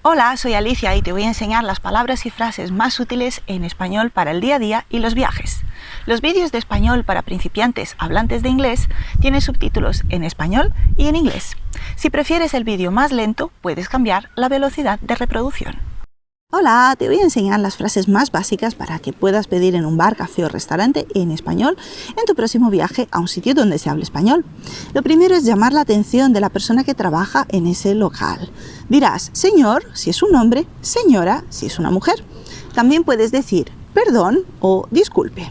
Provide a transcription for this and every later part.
Hola, soy Alicia y te voy a enseñar las palabras y frases más útiles en español para el día a día y los viajes. Los vídeos de español para principiantes hablantes de inglés tienen subtítulos en español y en inglés. Si prefieres el vídeo más lento, puedes cambiar la velocidad de reproducción. Hola, te voy a enseñar las frases más básicas para que puedas pedir en un bar, café o restaurante en español en tu próximo viaje a un sitio donde se hable español. Lo primero es llamar la atención de la persona que trabaja en ese local. Dirás señor si es un hombre, señora si es una mujer. También puedes decir perdón o disculpe.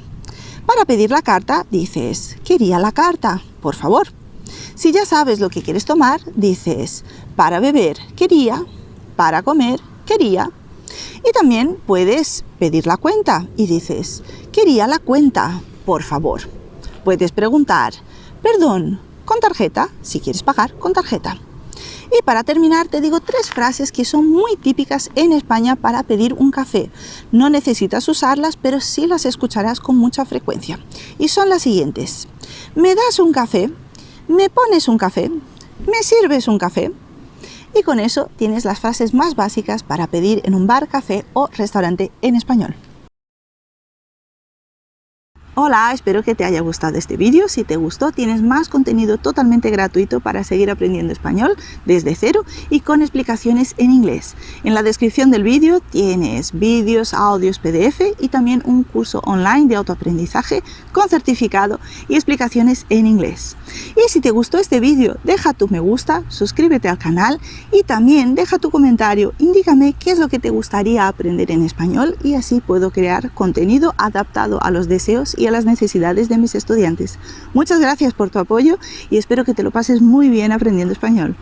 Para pedir la carta dices quería la carta, por favor. Si ya sabes lo que quieres tomar, dices para beber quería, para comer quería. Y también puedes pedir la cuenta y dices, quería la cuenta, por favor. Puedes preguntar, perdón, ¿con tarjeta? Si quieres pagar con tarjeta. Y para terminar te digo 3 frases que son muy típicas en España para pedir un café. No necesitas usarlas, pero sí las escucharás con mucha frecuencia. Y son las siguientes. ¿Me das un café? ¿Me pones un café? ¿Me sirves un café? Y con eso tienes las frases más básicas para pedir en un bar, café o restaurante en español. Hola, espero que te haya gustado este vídeo. Si te gustó, tienes más contenido totalmente gratuito para seguir aprendiendo español desde cero y con explicaciones en inglés. En la descripción del vídeo tienes vídeos, audios, PDF y también un curso online de autoaprendizaje con certificado y explicaciones en inglés. Y si te gustó este vídeo, deja tu me gusta, suscríbete al canal y también deja tu comentario. Indícame qué es lo que te gustaría aprender en español y así puedo crear contenido adaptado a los deseos y a las necesidades de mis estudiantes. Muchas gracias por tu apoyo y espero que te lo pases muy bien aprendiendo español.